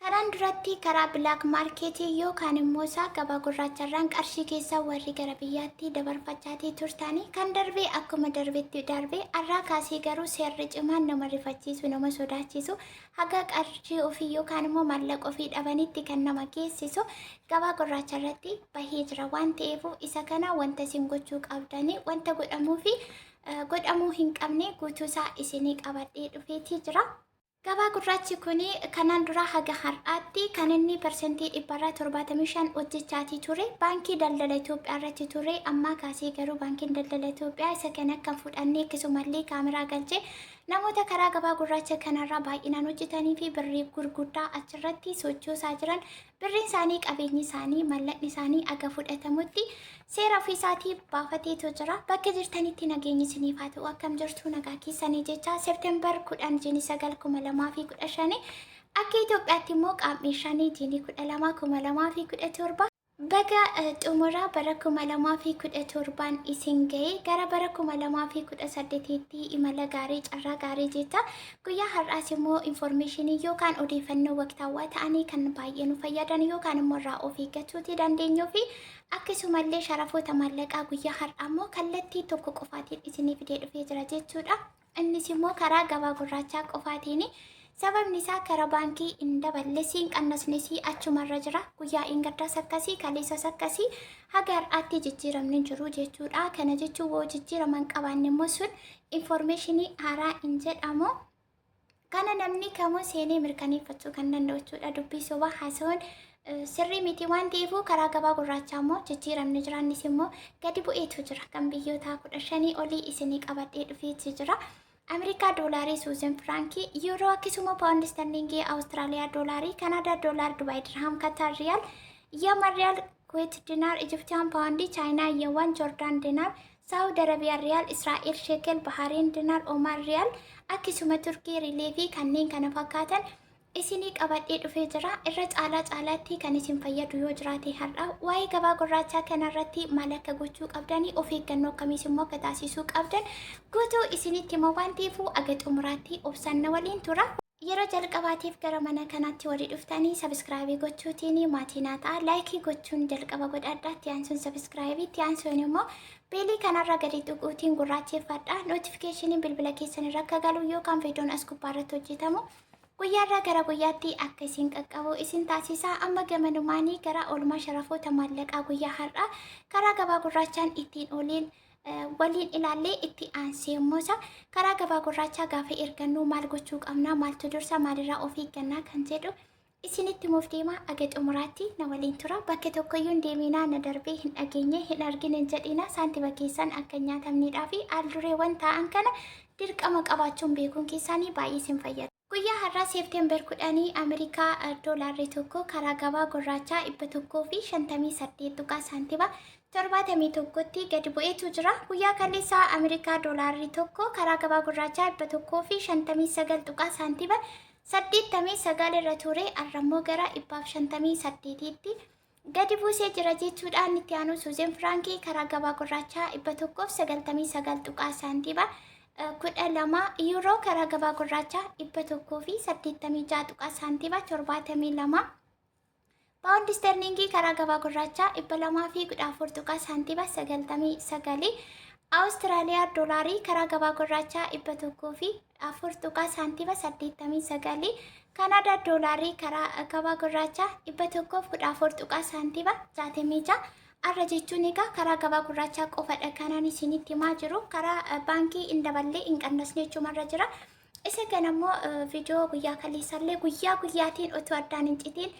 Karaan duratti karaa bilaak maarkeetii yookaan immoo isaa gabaa gurraacharraan qarshii keessaa warri gara biyyaatti dabarfachaatii turtanii kan darbee akkuma darbetti darbee har'aa kaasee garuu seerri cimaan nama rifachiisu nama sodaachisu haga qarshii ofii yookaan immoo maallaqa ofii dhabanitti kan nama geessisu gabaa gurraacharratti bahee jira waan ta'eef isa kana wanta isin gochuu qabdanii wanta godhamuu fi godhamuu hin qabne guutuusaa isinii qabadhee dhufeetii jira. Gabaa gurraachi kuni kanaan dura haga har'aatti kan inni persentii 75 hojjechaatii ture baankii daldala Itoophiyaa irratti ture amma kaasee garuu baankiin daldala Itoophiyaa isa kana kan fudhannee akkasumallee kaameraa galchee namoota karaa gabaa gurraacha kanarraa baay'inaan hojjetanii fi birrii gurguddaa achirratti sochoosaa jiran birriin isaanii qabeenyi isaanii mallaqni isaanii aga fudhatamutti seera ofiisaatii baafateetu jira bakka jirtanitti nageenyi isiniif haa ta'u akkam jirtu nagaa keessanii jecha September 10 jiini 9 akka Itoophiyaatti immoo qaamni 5 jiini 12 baga xumuraa bara 2017 isin ga'ee gara bara 2018tti imala gaarii carraa gaarii jetta guyyaa har'aas immoo information yookaan odeeffannoo waqtaawwaa ta'anii kan baay'ee nu fayyadan yookaan immoo irraa of eeggachuutii dandeenyuu fi akkasumallee sharafoota maallaqaa guyyaa har'aa immoo kallattii tokko qofaatiin isiniif dhufee jira jechuudha. Innis immoo karaa gabaa gurraachaa qofaatiin sababni isaa karaa baankii hin daballeesiin qannasnesii achumarra jira guyyaa ingaddaas akkasii kaleessas akkasii haga har'aatti jijjiiramni jiru jechuudha. Kana jechuun woo jijjiiraman qabaanne immoo sun informationii haaraa hin jedhamu kana namni kamuu seenee mirkaneeffachuu kan danda'u jechuudha. Dubbii sobaa haasa'uun sirrii miti waan ta'eef karaa gabaa gurraachaa immoo jijjiiramni jira innis immoo gadi bu'eetu jira kan biyyoota 15 olii isinii qabadhee dhufeetu jira. Amerikaa doolaarii Suuzan Firankii Yuuroo akkasuma Paawundi Sterlingii Awustiraaliyaa doolaarii Kanaadaa doolaar Dubaay Dirham Katar Riyaal Yaman Riyaal Kuwait Dinaar Ijiptiyaan Paawundi Chaayinaa Yeewwan Joordaan Dinaar Saawud Arabiyaa Riyaal Israa'el Sheekel Bahaariin Dinaar Omaan Riyaal akkasuma Turkii Riilee fi kanneen kana fakkaatan isinii qabadhee dhufee jira. Irra caalaatti kan isin fayyadu yoo jiraate har'a waa'ee gabaa gurraachaa kanarratti maal akka gochuu qabdanii of eeggannoo akkamiis immoo akka taasisuu qabdan guutuu isinitti hima waan ta'eef aga xumuraatti obsaan waliin tura. Yeroo jalqabaatiif gara mana kanaatti walii dhuftanii sabiskiraayibii gochuutiin maatii naa ta'a. Laayikii gochuun jalqaba godhadhaa. Itti aansuun sabiskiraayibii, itti aansuun immoo beelii kanarra gadi tuquutiin gurraacheeffadha. Nootifikeeshiniin bilbila keessan irra akka galu yookaan viidiyoon as gubbaarratti hojjetamu guyyaarraa gara guyyaatti akka isin qaqqabu isin taasisaa. Amma gamanumaanii gara oolmaa sharafoota maallaqaa guyyaa har'aa karaa gabaa gurraachaan ittiin waliin ilaallee itti aansee immoo karaa gabaa gurraachaa gaafa ergannuu maal gochuu qabnaa maaltu dursa maalirraa of eeggannaa kan jedhu isinitti himuuf deema. Aga xumuraatti na waliin tura. Bakka tokkoyyuu hin deeminaa na darbee hin dhageenye hin argine hin jedhina. Saantiba keessan akka hin nyaatamneedhaa fi aldureewwan ta'an kana dirqama qabaachuun beekuun keessanii baay'ee isin fayyada. Guyyaa har'aa September 10 Amerikaa doolaarri tokko karaa gabaa gurraachaa 158 tuqaa saantiba 71tti gadi bu'eetu jira. Guyyaa kaleessaa Amerikaa doolaarri tokko karaa gabaa gurraachaa 159 tuqaa saantiba 89 irra ture har'ammoo gara 158tti gadi buusee jira jechuudha. Itti aanu Suuzan Firankii karaa gabaa gurraachaa 199 tuqaa saantiba 12 Yuuroo karaa gabaa gurraachaa 186 tuqaa saantiba 72 Paawundi Sterlingii karaa gabaa gurraachaa 214 tuqaa saantiba 99 Awustiraaliyaa doolaarii karaa gabaa gurraachaa 104 tuqaa saantiba 89 Kanaadaa doolaarii karaa gabaa gurraachaa 114 tuqaa saantiba 66 arra jechuun egaa karaa gabaa gurraachaa qofadha kanaan isinitti himaa jiru. Karaa baankii hin daballee hin qannasne jechuumarra jira. Isa kana immoo viidiyoo guyyaa kaleessallee guyyaatiin otoo addaan hin citiin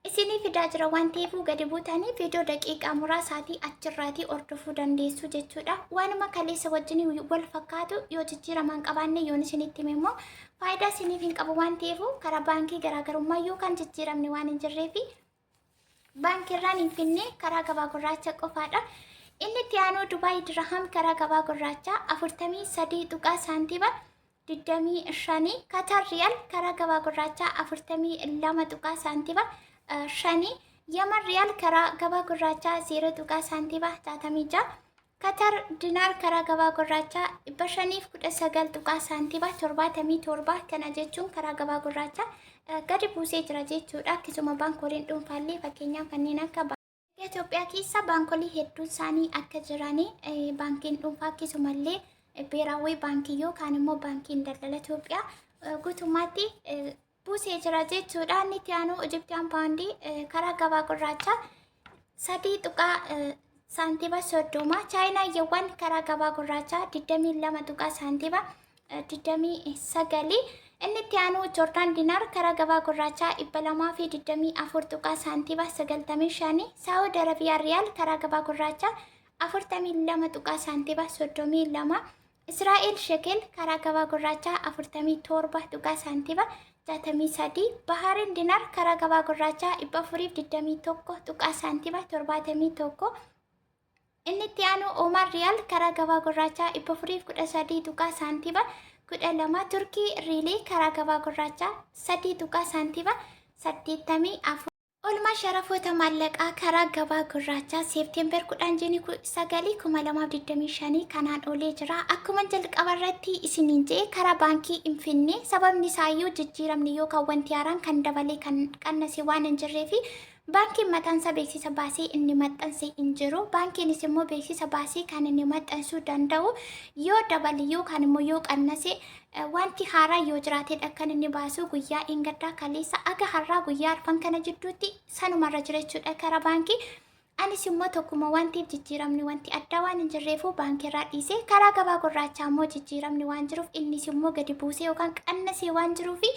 isinii fidaa jira waan ta'eef gadi buutanii viidiyoo daqiiqaa muraasaatii achirraatii hordofuu dandeessu jechuudha. Waanuma kaleessa wajjin wal fakkaatu yoo jijjiiraman qabaanne yoon isinitti hime immoo faayidaa isiniif hin qabu waan ta'eef karaa baankii garaagarummaa yookaan jijjiiramne waan hin jirreefi baankiirraan hin finne karaa gabaa gurraacha qofaadha. Inni itti aanu Dubaay Dirham karaa gabaa gurraachaa 43 tuqaa saantiba 25 Katar Riyaal karaa gabaa gurraachaa 42 tuqaa saantiba 5 Yaman Riyaal karaa gabaa gurraachaa 0 tuqaa saantiba 66 Katar dinaar karaa gabaa gurraachaa 519 tuqaa saantiibaa 77 kana jechuun karaa gabaa gurraachaa gadi buusee jira jechuudha. Akkasuma baankoliin dhuunfaallee fakkeenyaaf kanneen akka Itoophiyaa keessa baankolii hedduun isaanii akka jiranii baankiin dhuunfaa akkasumallee beeraawwii baankii yookaan immoo baankiin daldala Itoophiyaa guutummaatti buusee jira jechuudha. Inni itti aanu Ijiptiyaan paawundii karaa gabaa gurraachaa 3 tuqaa saantiba 30 chaayinaayyeewwan karaa gabaa gurraachaa 22 tuqaa saantiba 29 inni itti aanu joordaan dinaar karaa gabaa gurraachaa 224 tuqaa saantiba 95 saawud arabiyaa riyaal karaa gabaa gurraachaa 42 tuqaa saantiba 32 israa'el shekel karaa gabaa gurraachaa 47 tuqaa saantiba 63 bahariin dinaar karaa gabaa gurraachaa 421 tuqaa saantiba 71 inni itti aanu Omar Riyaal karaa gabaa gurraachaa 413 tuqaa saantiba 12 Turkii Riilii karaa gabaa gurraachaa 3 tuqaa saantiba 84 Oolmaa sharafoota maallaqaa karaa gabaa gurraachaa Seepteember 10/9/2025 kanaan olee jira. Akkuma jalqaba irratti isiniin jedhe karaa baankii hin finne sababni isaayyuu jijjiiramni yookaan wanti haaraan kan dabalee kan qannase waan hin jirreefi baankiin mataansa beeksisa baasee inni maxxanse hin jiru. Baankiinis immoo beeksisa baasee kan inni maxxansuu danda'u yoo dabale yookaan immoo yoo qannase wanti haaraa yoo jiraatedha kan inni baasu guyyaa gaddaa kaleessa aga har'aa guyyaa arfan kana jidduutti sanumarra jira jechuudha karaa baankii. Anis immoo tokkuma wantiif jijjiiramni wanti addaa waan hin jirreefu baankiirraa dhiisee karaa gabaa gurraachaa immoo jijjiiramni waan jiruuf innis immoo gadi buusee yookaan qannasee waan jiruufi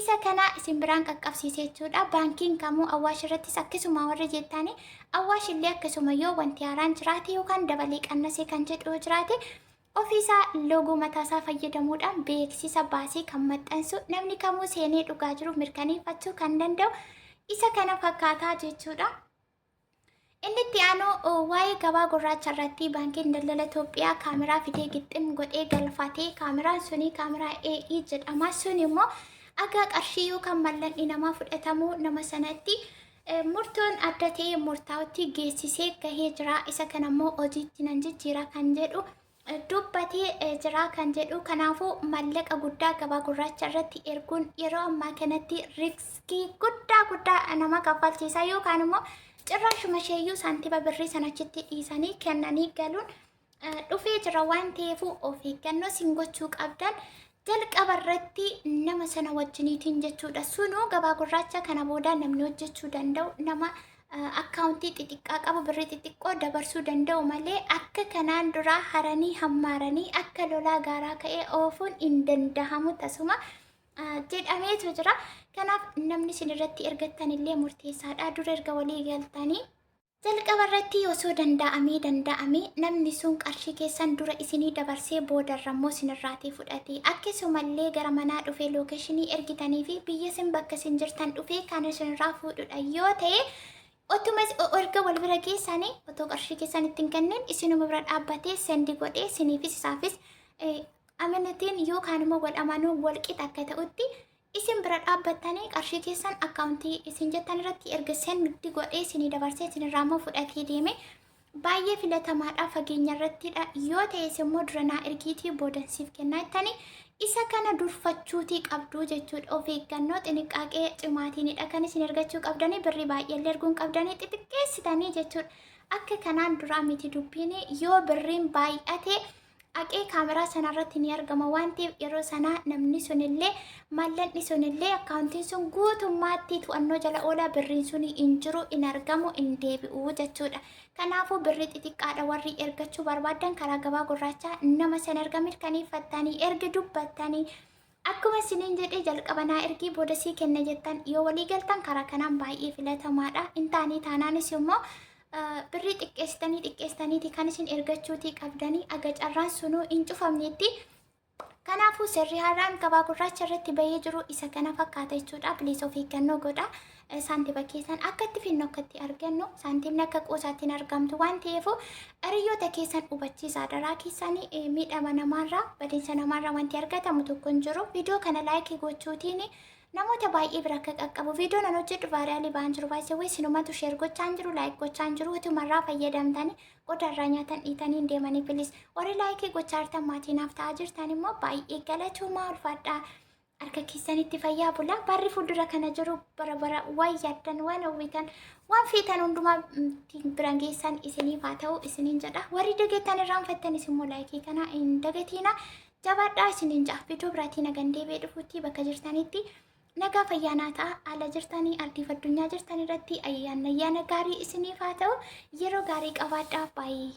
isa kana isin biraan qaqqabsiisee jechuudha. Baankiin kamuu Awwaash irrattis akkasuma warri jettanii Awwaash illee akkasuma yoo wanti haaraan jiraate yookaan dabalee qannasee kan jedhu jiraate ofiisaa loogoo mataasaa fayyadamuudhaan beeksisa baasee kan maxxansu namni kamuu seenee dhugaa jiruuf mirkaneeffachuu kan danda'u isa kana fakkaataa jechuudha. Inni itti aanu waa'ee gabaa gurraacha irratti baankiin daldala Itoophiyaa kaameraa fidee gixxim godhee galfatee kaameraan suni kaameraa AI jedhama. Sun immoo aga qarshii yookaan mallaqni namaa fudhatamuu nama sanatti murtoon adda ta'e murtaa'utti geessisee gahee jira. Isa kanammoo hojiitti nan jijjiira kan jedhu dubbatee jira kan jedhu. Kanaafuu mallaqa guddaa gabaa gurraacha irratti erguun yeroo ammaa kanatti riskii guddaa nama kaffalchiisa yookaan immoo cirraashuma isheeyyuu saantiba birrii sanachitti dhiisanii kennanii galuun dhufee jira waan ta'eef of eeggannoo isin gochuu qabdan. Jalqaba irratti nama sana wajjiniitiin jechuudha. Sunuu gabaa gurraacha kana booda namni hojjechuu danda'u nama akkaawuntii xixiqqaa qabu birrii xixiqqoo dabarsuu danda'u malee akka kanaan dura haranii hammaaranii akka lolaa gaaraa ka'ee oofuun hin danda'amu tasuma jedhameetu jira. Kanaaf namni isin irratti ergattan illee murteessaadha. Dura erga walii galtanii jalqaba irratti osoo danda'amee namni sun qarshii keessan dura isinii dabarsee boodarrammoo isinirraatii fudhate akkasumallee gara manaa dhufee lookeeshinii ergitanii fi biyya isin bakka isin jirtan dhufee kan isinirraa fuudhudha yoo ta'e otuma erga wal bira geessanii otoo qarshii keessan ittiin kenneen isinuma bira dhaabbatee sendi godhee isiniifis isaafis amanatiin yookaan immoo godhamanuu walqixa akka ta'utti isin bira dhaabbattanii qarshii keessan akkaawuntii isin jettan irratti erga sendi godhee isinii dabarsee isinirraa immoo fudhatee deeme baay'ee filatamaadha fageenya irrattidha yoo ta'es immoo duranaa ergiitii boodansiif kennaa jettanii isa kana durfachuutii qabdu jechuudha. Of eeggannoo xiniqqaaqee cimaatiinidha kan isin ergachuu qabdanii birrii baay'eellee erguun qabdanii xixiqqeessitanii jechuudha. Akka kanaan duraa miti dubbiin yoo birriin baay'ate aqee kaameraa sanarratti ni argama waan ta'eef yeroo sanaa namni sunillee mallaqni sunillee akkaawuntiin sun guutummaatti to'annoo jala oolaa birriin sun hin jiru hin argamu hin deebi'u jechuudha. Kanaafuu birrii xixiqqaadha warri ergachuu barbaadan karaa gabaa gurraachaa nama sana erga mirkaneeffattanii erga dubbattanii akkuma isiniin jedhee jalqabanaa ergii boodasii kenna jettan yoo walii galtan karaa kanaan baay'ee filatamaadha. Intaanii taanaanis immoo birrii xiqqeessitaniiti kan isin ergachuutii qabdanii aga carraan sunuu hin cufamnetti. Kanaafuu sirrii haaraan gabaa gurraacha irratti bahee jiru isa kana fakkaata jechuudha. Biliis of eeggannoo godha. Saantiba keessan akka itti finnu akka itti argannu saantimni akka qoosaatti hin argamtu waan ta'eef hiriyoota keessan hubachiisaa. Daraa keessanii miidhama namaarraa badiinsa namaarraa wanti argatamu tokko hin jiru. Viidiyoo kana laayikii gochuutiin namoota baay'ee bira akka qaqqabu viidiyoon an hojjedhu vaayiraalii ba'an jiru baay'ee way sinumatu sheer gochaan jiru laayik gochaan jiru utumarraa fayyadamtanii qodarraa nyaatan dhiitanii hin deemanii bilis warri laayikii gochaa jirtan maatiinaaf ta'aa jirtan immoo baay'ee galatooma ulfaadhaa harka keessanitti fayyaa bulaa barri fuuldura kana jiru bara waan yaaddan waan hawwitan waan feetan hundumaa biraan geessan isiniif haa ta'u isiniin jedha warri dagattan irraanfattan isimmoo laayikii kana hin dagatiina jabaadhaa isiniin ja'a viidiyoo biraatiin nagaan deebi'ee dhufuutti bakka jirtanitti nagaa fayyaanaa ta'a haala jirtanii ardiif addunyaa jirtan irratti ayyaana gaarii isiniif haa ta'u yeroo gaarii qabaadhaa baay'ee